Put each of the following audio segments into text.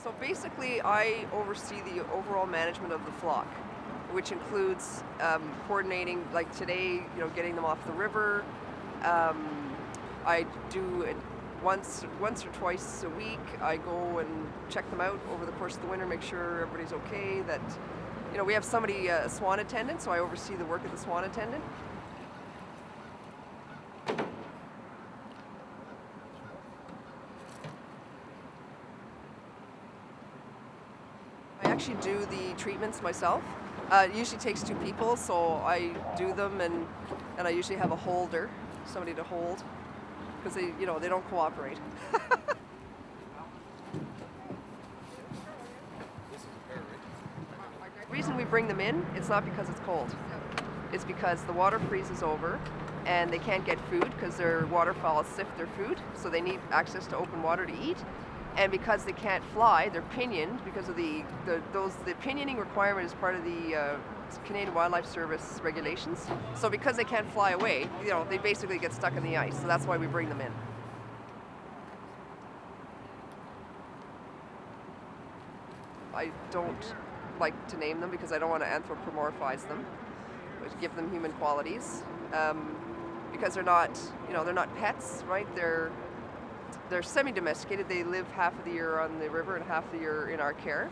So basically, I oversee the overall management of the flock, which includes coordinating, like today, getting them off the river. I do it once or twice a week. I go and check them out over the course of the winter, make sure everybody's okay. That we have somebody, a swan attendant, so I oversee the work of the swan attendant. I actually do the treatments myself. It usually takes two people, so I do them, and I usually have a holder, somebody to hold, because they don't cooperate. The reason we bring them in, it's not because it's cold. It's because the water freezes over, and they can't get food because their waterfowl sift their food, so they need access to open water to eat. And because they can't fly, they're pinioned because of the pinioning requirement is part of the Canadian Wildlife Service regulations. So because they can't fly away, they basically get stuck in the ice. So that's why we bring them in. I don't like to name them because I don't want to anthropomorphize them, but to give them human qualities. Because they're not pets, right? They're semi-domesticated. They live half of the year on the river and half the year in our care.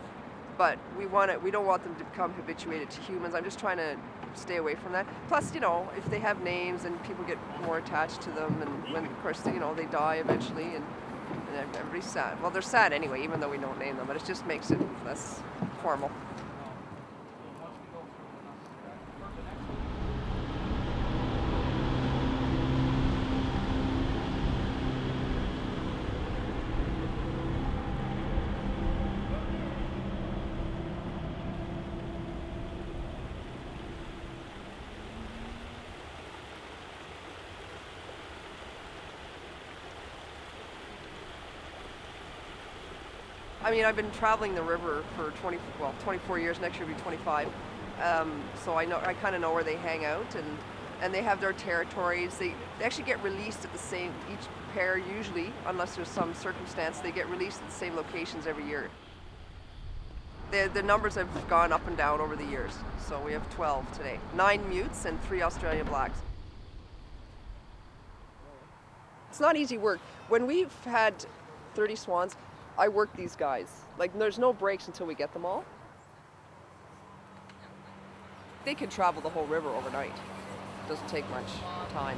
But we don't want them to become habituated to humans. I'm just trying to stay away from that. Plus, if they have names and people get more attached to them, and when, of course, they die eventually, and everybody's sad. Well, they're sad anyway, even though we don't name them, but it just makes it less formal. I mean, I've been traveling the river for 24 years. Next year will be 25. So I kind of know where they hang out, and they have their territories. They actually get released at the same, each pair usually, unless there's some circumstance, they get released at the same locations every year. The numbers have gone up and down over the years. So we have 12 today. 9 mutes and 3 Australian blacks. It's not easy work. When we've had 30 swans, I work these guys. Like, there's no breaks until we get them all. They can travel the whole river overnight. It doesn't take much time.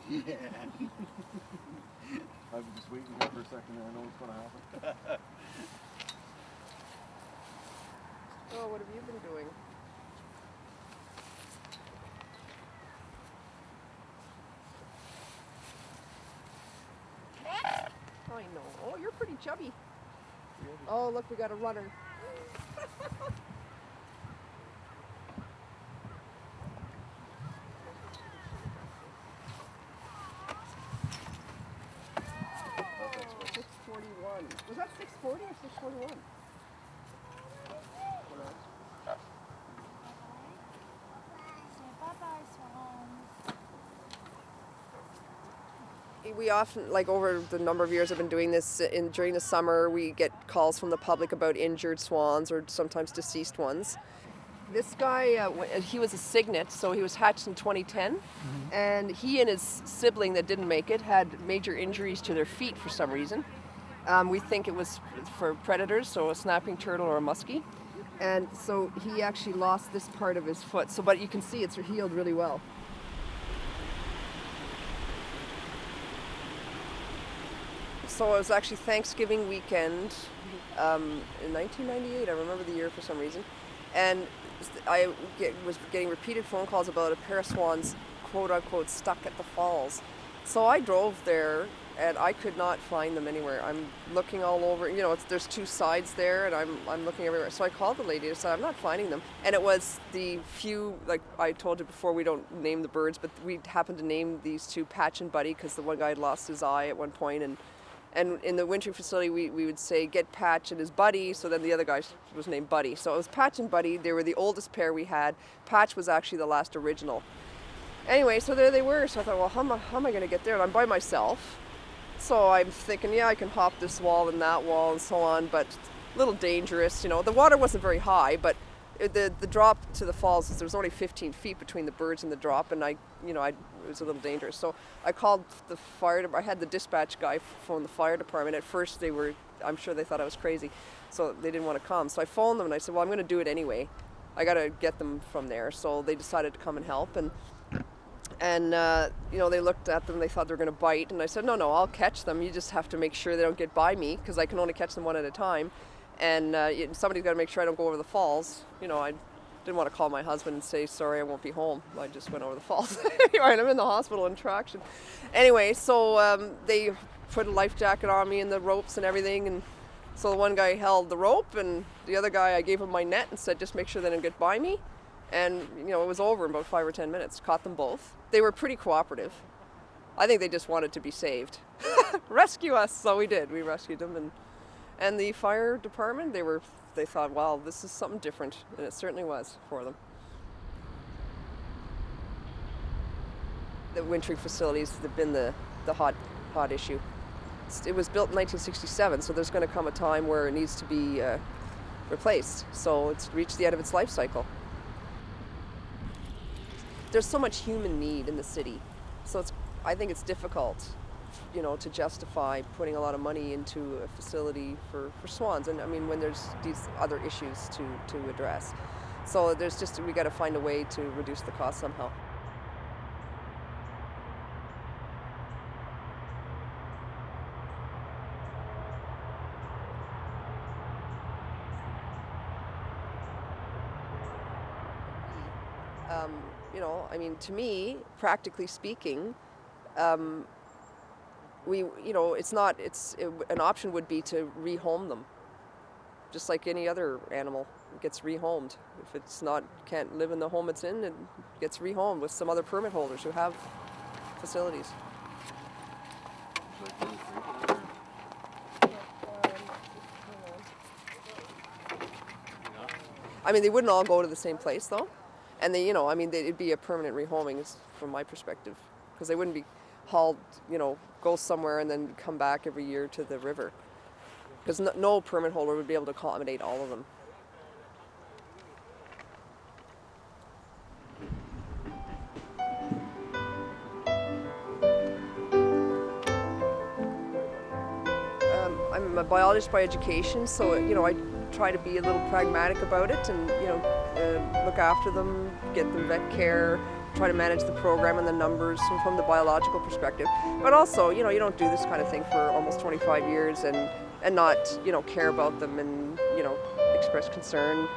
Yeah. I've been just waiting here for a second and I know what's going to happen. Oh, what have you been doing? I know. Oh, you're pretty chubby. Oh, look, we got a runner. Oh, 641. Was that 640 or 641? We often, like over the number of years I've been doing this, during the summer we get calls from the public about injured swans or sometimes deceased ones. This guy, he was a cygnet, so he was hatched in 2010, and he and his sibling that didn't make it had major injuries to their feet for some reason. We think it was for predators, so a snapping turtle or a muskie, and so he actually lost this part of his foot. So, but you can see it's healed really well. So it was actually Thanksgiving weekend in 1998. I remember the year for some reason. And I was getting repeated phone calls about a pair of swans, quote unquote, stuck at the falls. So I drove there and I could not find them anywhere. I'm looking all over. There's two sides there and I'm looking everywhere. So I called the lady and said, I'm not finding them. And it was the few, like I told you before, we don't name the birds, but we happened to name these two Patch and Buddy because the one guy had lost his eye at one point, and And in the wintering facility, we would say, get Patch and his buddy. So then the other guy was named Buddy. So it was Patch and Buddy. They were the oldest pair we had. Patch was actually the last original. Anyway, so there they were. So I thought, well, how am I going to get there? And I'm by myself. So I'm thinking, yeah, I can hop this wall and that wall and so on, but a little dangerous. You know, the water wasn't very high, but the drop to the falls, there was only 15 feet between the birds and the drop, and it was a little dangerous. So I called the fire. I had the dispatch guy phone the fire department. At first, I'm sure they thought I was crazy, so they didn't want to come. So I phoned them and I said, well, I'm going to do it anyway. I got to get them from there. So they decided to come and help, and they looked at them. They thought they were going to bite, and I said, no, I'll catch them. You just have to make sure they don't get by me, because I can only catch them one at a time. And somebody's got to make sure I don't go over the falls. I didn't want to call my husband and say, sorry, I won't be home. I just went over the falls. Anyway, I'm in the hospital in traction. Anyway, so they put a life jacket on me and the ropes and everything. And so the one guy held the rope, and the other guy, I gave him my net and said, just make sure they don't get by me. And, it was over in about 5 or 10 minutes. Caught them both. They were pretty cooperative. I think they just wanted to be saved. Rescue us. So we did. We rescued them. And the fire department, they thought, wow, this is something different. And it certainly was for them. The wintering facilities have been the hot issue. It was built in 1967, so there's going to come a time where it needs to be replaced. So it's reached the end of its life cycle. There's so much human need in the city. So I think it's difficult, to justify putting a lot of money into a facility for swans. And I mean, when there's these other issues to address. So we got to find a way to reduce the cost somehow. To me, practically speaking, an option would be to rehome them, just like any other animal gets rehomed. If can't live in the home it's in, it gets rehomed with some other permit holders who have facilities. They wouldn't all go to the same place though. And it'd be a permanent rehoming from my perspective, because they wouldn't be hauled, go somewhere and then come back every year to the river, because no permit holder would be able to accommodate all of them. I'm a biologist by education, so I try to be a little pragmatic about it, and look after them, get them vet care, try to manage the program and the numbers from the biological perspective. But also, you don't do this kind of thing for almost 25 years and not, care about them and, express concern.